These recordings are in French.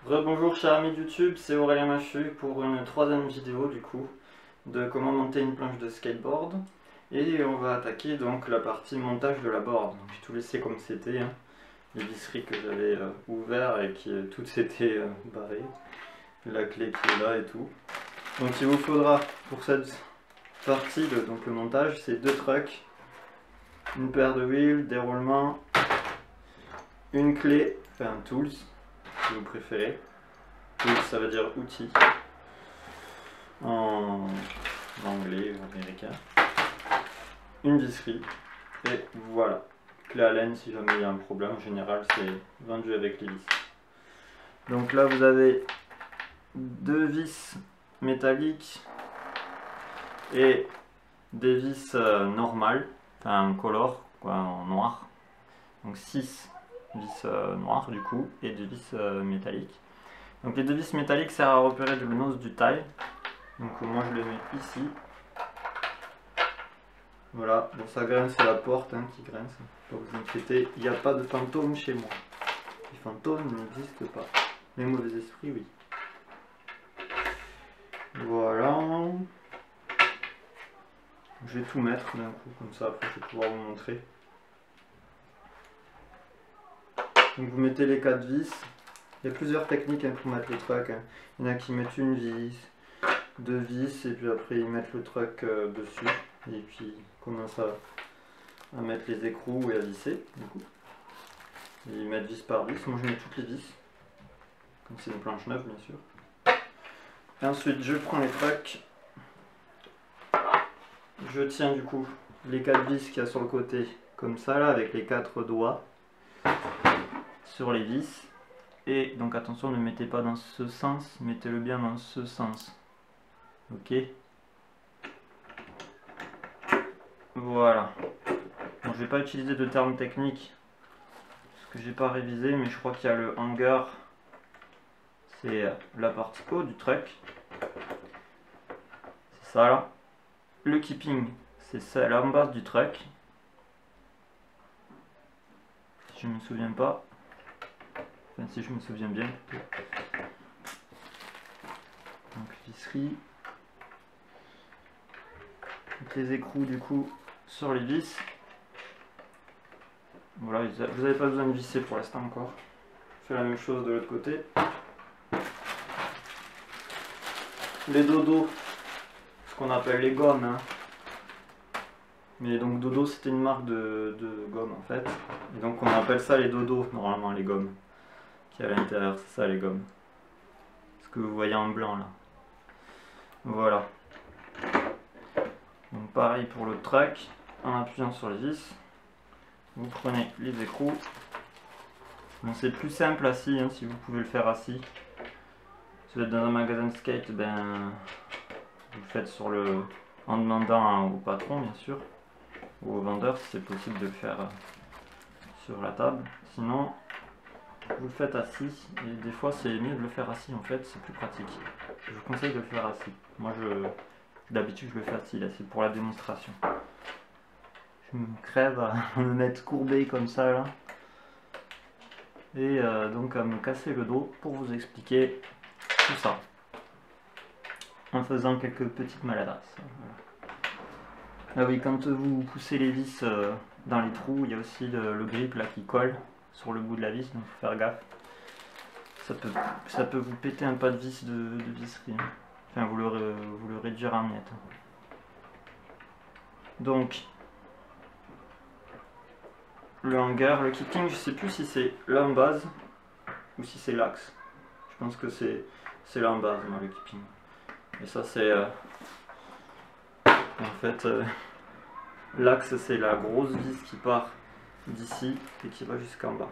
Rebonjour chers amis de YouTube, c'est Aurélien Machu pour une troisième vidéo du coup de comment monter une planche de skateboard. Et on va attaquer donc la partie montage de la board. J'ai tout laissé comme c'était, hein. Les visseries que j'avais ouvertes et qui toutes s'étaient barrées. La clé qui est là et tout. Donc il vous faudra pour cette partie, donc le montage, c'est deux trucks, une paire de wheels, des roulements, une clé, enfin un tools si vous préférez. Tools ça veut dire outil en anglais ou américain. Une visserie et voilà. Clé à laine si jamais il y a un problème. En général c'est vendu avec les vis. Donc là vous avez deux vis métalliques et des vis normales, enfin color, quoi, en noir. Donc 6 vis noires du coup et des vis métalliques. Donc les deux vis métalliques servent à repérer le nose du taille. Donc moi je les mets ici. Voilà, bon ça grince, c'est la porte hein, qui grince. Pas vous inquiéter, il n'y a pas de fantômes chez moi. Les fantômes n'existent pas. Les mauvais esprits, oui. Voilà. Je vais tout mettre d'un coup, comme ça après je vais pouvoir vous montrer. Donc vous mettez les 4 vis. Il y a plusieurs techniques hein, pour mettre le truck. Hein. Il y en a qui mettent une vis, deux vis, et puis après ils mettent le truck dessus. Et puis ils commencent à mettre les écrous et à visser. Du coup. Et ils mettent vis par vis. Moi je mets toutes les vis. Comme c'est une planche neuve bien sûr. Et ensuite je prends les trucks. Je tiens du coup les 4 vis qu'il y a sur le côté comme ça là avec les 4 doigts sur les vis. Et donc attention, ne mettez pas dans ce sens, mettez-le bien dans ce sens. Ok. Voilà. Bon, je vais pas utiliser de termes techniques parce que j'ai pas révisé, mais je crois qu'il y a le hanger, c'est la partie haut du truck. C'est ça là. Le keeping, c'est ça là en bas du truck. Si je me souviens pas. Enfin, si je me souviens bien. Donc visserie. Donc, les écrous du coup sur les vis. Voilà, vous n'avez pas besoin de visser pour l'instant encore. Je fais la même chose de l'autre côté. Les dodos, ce qu'on appelle les gommes. Hein. Mais donc dodo c'était une marque de gomme en fait. Et donc on appelle ça les dodos normalement les gommes. Qui est à l'intérieur, c'est ça les gommes. Ce que vous voyez en blanc là. Voilà. Donc pareil pour le truck, en appuyant sur les vis. Vous prenez les écrous. Bon, c'est plus simple assis, hein, si vous pouvez le faire assis. Si vous êtes dans un magasin de skate, ben, vous le faites en demandant au patron, bien sûr, ou au vendeur, si c'est possible de le faire sur la table. Sinon, vous le faites assis, et des fois c'est mieux de le faire assis, en fait, c'est plus pratique. Je vous conseille de le faire assis. Moi, d'habitude, je le fais assis, là, c'est pour la démonstration. Je me crève à me mettre courbé comme ça là et donc à me casser le dos pour vous expliquer tout ça en faisant quelques petites maladresses. Voilà. Ah oui, quand vous poussez les vis dans les trous, il y a aussi le grip là qui colle sur le bout de la vis, donc il faut faire gaffe. Ça peut vous péter un pas de vis de visserie. Enfin, vous le réduire en miettes. Donc le hanger, le keeping, je sais plus si c'est là en base ou si c'est l'axe. Je pense que c'est là en base, moi, le keeping. Et ça, c'est en fait l'axe, c'est la grosse vis qui part d'ici et qui va jusqu'en bas.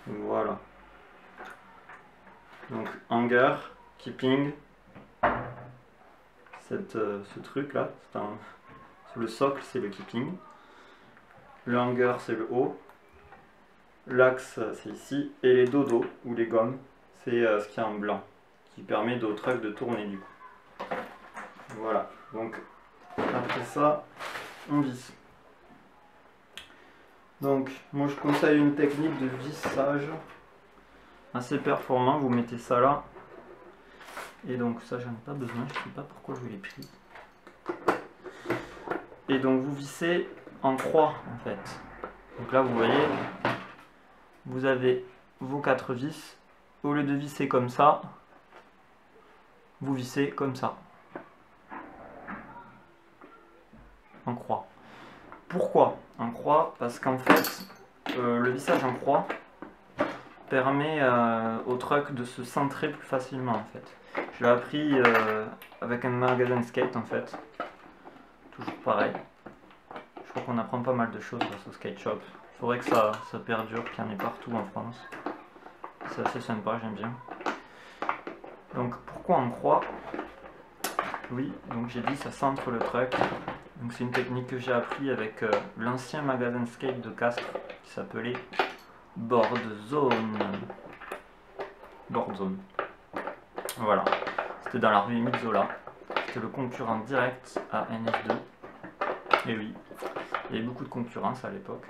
Voilà. Donc hanger, keeping, ce truc là, sur le socle, c'est le keeping. Le hanger c'est le haut, l'axe c'est ici, et les dodos ou les gommes c'est ce qui est en blanc, qui permet au truck de tourner du coup. Voilà, donc après ça on visse. Donc moi je conseille une technique de vissage assez performant. Vous mettez ça là. Et donc ça j'en ai pas besoin, je sais pas pourquoi je l'ai pris. Et donc vous vissez en croix en fait. Donc là vous voyez, vous avez vos 4 vis. Au lieu de visser comme ça, vous vissez comme ça. En croix. Pourquoi en croix? Parce qu'en fait, le vissage en croix permet au truck de se centrer plus facilement en fait. Je l'ai appris avec un magasin de skate en fait. Toujours pareil. Je crois qu'on apprend pas mal de choses grâce au skate shop. Il faudrait que ça perdure, qu'il y en ait partout en France. C'est assez sympa, j'aime bien. Donc pourquoi en croix? Oui, donc j'ai dit ça centre le truck. Donc c'est une technique que j'ai appris avec l'ancien magasin de skate de Castres qui s'appelait Board Zone. Board Zone. Voilà. C'était dans la rue Émile Zola. C'était le concurrent direct à NS2. Et oui, il y avait beaucoup de concurrence à l'époque.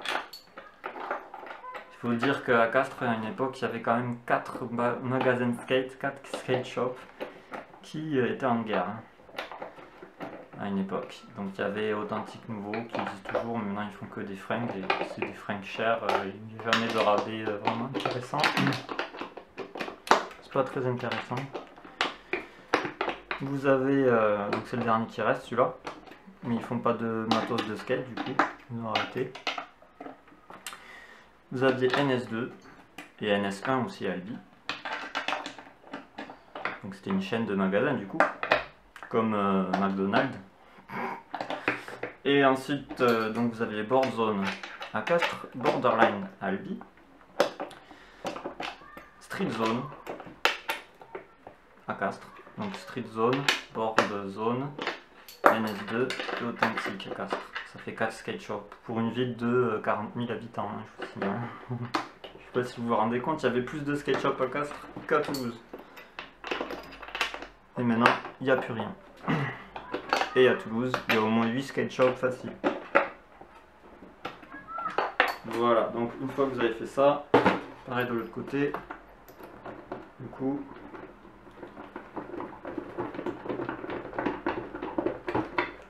Il faut dire qu'à Castres, à une époque, il y avait quand même 4 magasins de skate, 4 skate shops qui étaient en guerre. À une époque. Donc il y avait Authentique Nouveau qui existe toujours, mais maintenant ils font que des fringues et c'est des fringues chères, il n'y a jamais de rabais vraiment intéressant. C'est pas très intéressant. Vous avez, donc c'est le dernier qui reste celui-là, mais ils font pas de matos de skate du coup, ils ont arrêté. Vous aviez NS2 et NS1 aussi à Albi. Donc c'était une chaîne de magasins du coup, comme McDonald's. Et ensuite, donc vous avez Board Zone à Castres, Borderline à Albi, Street Zone à Castres, donc Street Zone, Board Zone, NS2 et Authentique à Castres. Ça fait 4 skate shops pour une ville de 40 000 habitants, hein, je vous signale. Je sais pas si vous vous rendez compte, il y avait plus de skate shops à Castres qu'à Toulouse. Et maintenant, il n'y a plus rien. Et à Toulouse, il y a au moins 8 skate shops faciles. Voilà, donc une fois que vous avez fait ça, pareil de l'autre côté. Du coup,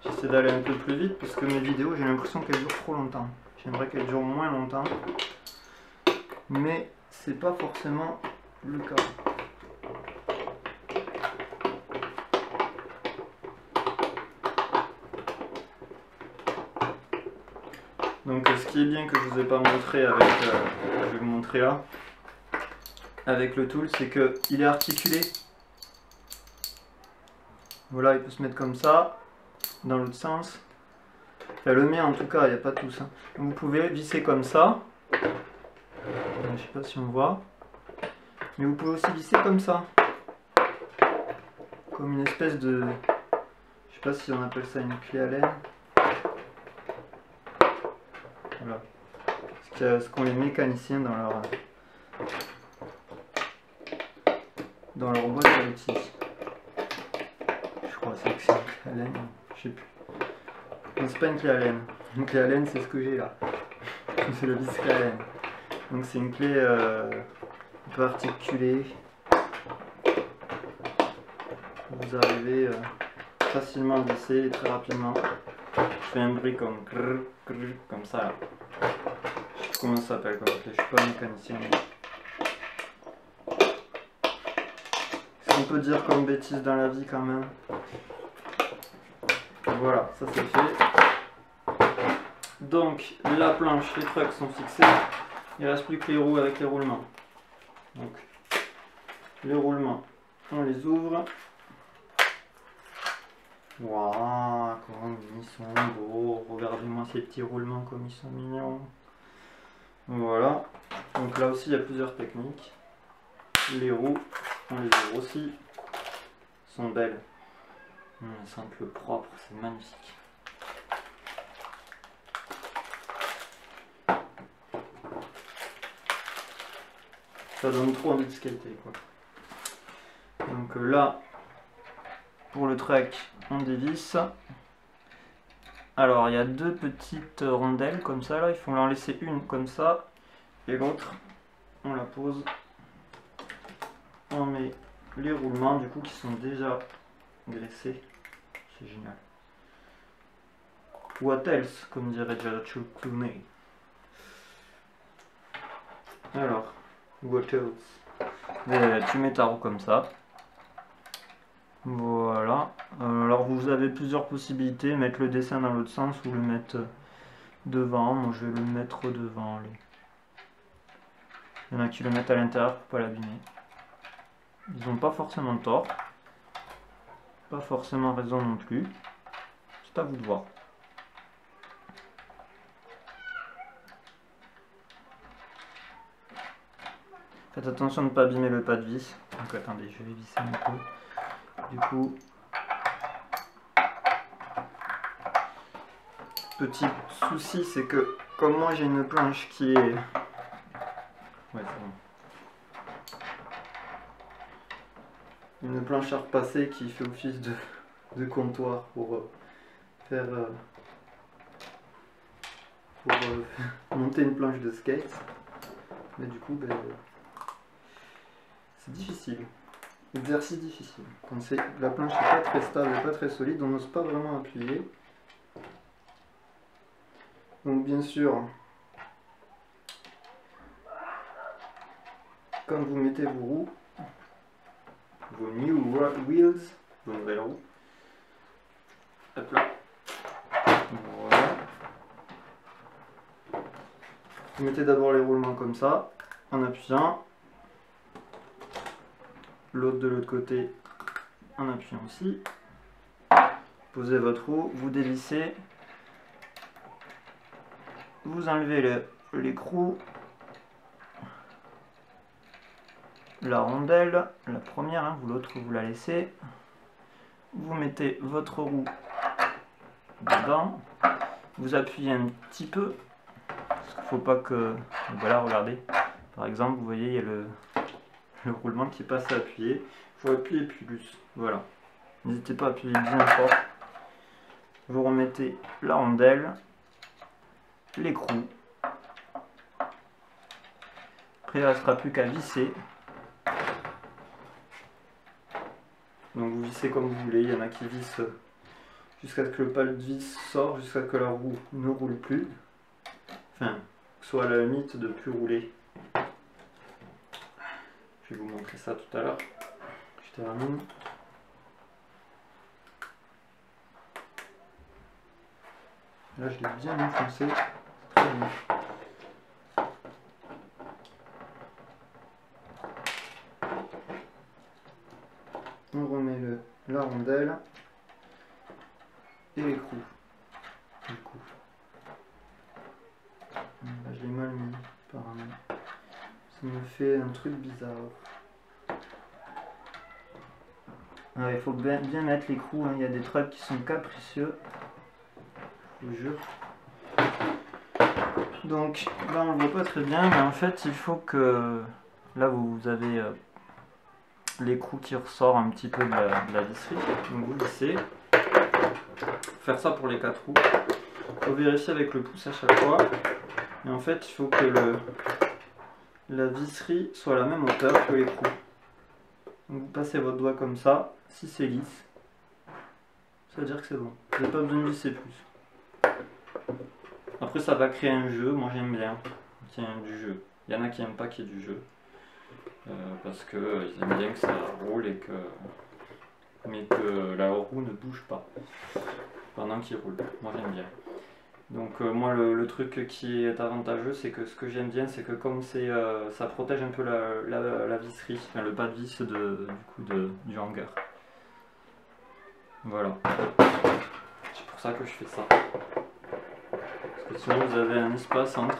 j'essaie d'aller un peu plus vite parce que mes vidéos, j'ai l'impression qu'elles durent trop longtemps. J'aimerais qu'elles durent moins longtemps, mais c'est pas forcément le cas. Donc ce qui est bien que je vous ai pas montré avec, je vais vous montrer là, avec le tool, c'est qu'il est articulé. Voilà, il peut se mettre comme ça, dans l'autre sens. Enfin, le mien en tout cas, il n'y a pas tout ça. Donc, vous pouvez visser comme ça. Je sais pas si on voit. Mais vous pouvez aussi visser comme ça. Comme une espèce de... Je sais pas si on appelle ça une clé à laine. Voilà. Ce qu'ont les mécaniciens dans leur boîte à outils. Je crois que c'est une clé à laine. Je sais plus. Non, c'est pas une clé à laine. Une clé à laine, c'est ce que j'ai là. C'est le vis clé à laine. Donc c'est une clé un peu articulée. Vous arrivez facilement à visser et très rapidement. Je fais un bruit comme grrr, grrr, comme ça là. Je sais plus comment ça s'appelle comme clé, je suis pas mécanicien. On peut dire comme bêtise dans la vie quand même. Voilà, ça c'est fait. Donc la planche, les trucks sont fixés. Il ne reste plus que les roues avec les roulements. Donc les roulements, on les ouvre. Waouh, comme ils sont beaux. Regardez-moi ces petits roulements comme ils sont mignons. Voilà. Donc là aussi il y a plusieurs techniques. Les roues, on les ouvre aussi. Elles sont belles. Elles sont un peu propres, c'est magnifique. Ça donne trop envie de skater quoi. Donc là, pour le truck, on dévisse. Alors il y a deux petites rondelles comme ça là, il faut en laisser une comme ça et l'autre on la pose on met les roulements du coup qui sont déjà graissés. C'est génial. What else, comme dirait George Clooney. Alors, what else? Tu mets ta roue comme ça. Voilà. Alors vous avez plusieurs possibilités, mettre le dessin dans l'autre sens ou le mettre devant. Moi je vais le mettre devant. Allez. Il y en a qui le mettent à l'intérieur pour pas l'abîmer. Ils n'ont pas forcément tort. Pas forcément raison non plus. C'est à vous de voir. Faites attention de ne pas abîmer le pas de vis. Donc attendez, je vais visser un peu. Du coup, petit souci, c'est que comme moi j'ai une planche qui est... Ouais, c'est bon. Une planche à repasser qui fait office de comptoir pour faire... monter une planche de skate. Mais du coup, ben, c'est difficile. Exercice difficile. Quand la planche n'est pas très stable et pas très solide, on n'ose pas vraiment appuyer. Donc bien sûr, quand vous mettez vos roues, vos new wheels, vos nouvelles roues, hop là, voilà. Vous mettez d'abord les roulements comme ça, en appuyant. L'autre de l'autre côté en appuyant aussi. Posez votre roue, vous dévissez, vous enlevez l'écrou, la rondelle, la première, hein, l'autre vous la laissez. Vous mettez votre roue dedans, vous appuyez un petit peu, parce qu'il ne faut pas que... Voilà, regardez, par exemple, vous voyez, il y a le roulement qui passe à appuyer. Il faut appuyer plus. Voilà. N'hésitez pas à appuyer bien fort. Vous remettez la rondelle, l'écrou. Après, il ne restera plus qu'à visser. Donc vous vissez comme vous voulez. Il y en a qui vissent jusqu'à ce que le pas de vis sorte, jusqu'à ce que la roue ne roule plus. Enfin, soit à la limite de plus rouler. Je vais vous montrer ça tout à l'heure. Je termine. Là, je l'ai bien enfoncé. Très bien. On remet la rondelle et l'écrou. Du coup. Là, je l'ai mal mis, apparemment. Ça me fait un truc bizarre. Alors, il faut bien mettre l'écrou, hein. Il y a des trucs qui sont capricieux. Je vous jure. Donc là on ne le voit pas très bien, mais en fait il faut que... Là vous avez l'écrou qui ressort un petit peu de la visserie. Donc vous vissez. Faire ça pour les 4 roues. Il faut vérifier avec le pouce à chaque fois. Et en fait il faut que la visserie soit à la même hauteur que l'écrou. Donc vous passez votre doigt comme ça. Si c'est lisse, ça veut dire que c'est bon. Vous n'avez pas besoin de visser plus. Après ça va créer un jeu, moi j'aime bien qu'il y ait du jeu. Il y en a qui n'aiment pas qu'il y ait du jeu. Parce qu'ils aiment bien que ça roule et mais que la roue ne bouge pas pendant qu'il roule. Moi j'aime bien. Donc moi le truc qui est avantageux, c'est que ce que j'aime bien, c'est que comme ça protège un peu la visserie, enfin, le pas de vis du hangar. Voilà. C'est pour ça que je fais ça. Parce que sinon vous avez un espace entre.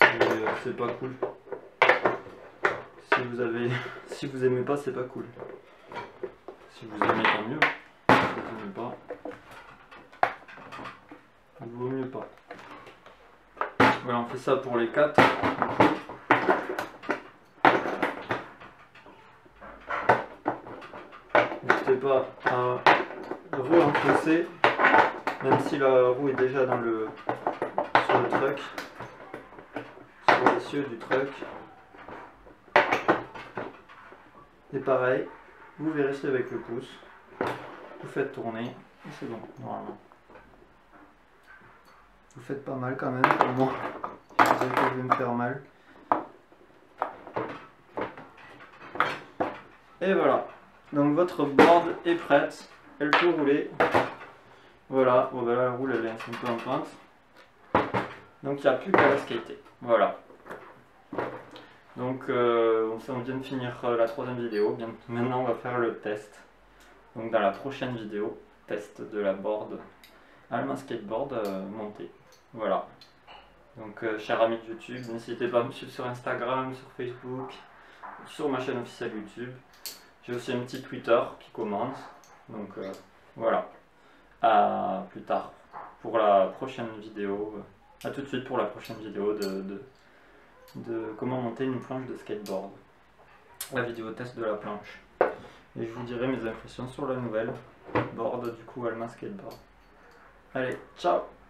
Et c'est pas cool. Si vous aimez pas, c'est pas cool. Si vous aimez, tant mieux. Si vous aimez pas, il vaut mieux pas. Voilà, on fait ça pour les 4. N'hésitez pas à re-enfoncer, même si la roue est déjà sur le truck, sur l'essieu du truck. Et pareil, vous vérifiez avec le pouce, vous faites tourner, et c'est bon, normalement. Vous faites pas mal quand même, pour moi. Je sais que je vais me faire mal. Et voilà, donc votre board est prête, elle peut rouler. Voilà, bon ben là elle roule, elle est un peu en pointe. Donc il n'y a plus qu'à la skater. Voilà. Donc on vient de finir la 3e vidéo. Maintenant on va faire le test. Donc dans la prochaine vidéo, test de la board Alma Skateboard montée. Voilà. Donc chers amis de YouTube, n'hésitez pas à me suivre sur Instagram, sur Facebook, sur ma chaîne officielle YouTube. J'ai aussi un petit Twitter qui commence. Donc voilà. À plus tard pour la prochaine vidéo. A tout de suite pour la prochaine vidéo de comment monter une planche de skateboard. La vidéo test de la planche. Et je vous dirai mes impressions sur la nouvelle board du coup Alma Skateboard. Allez, ciao!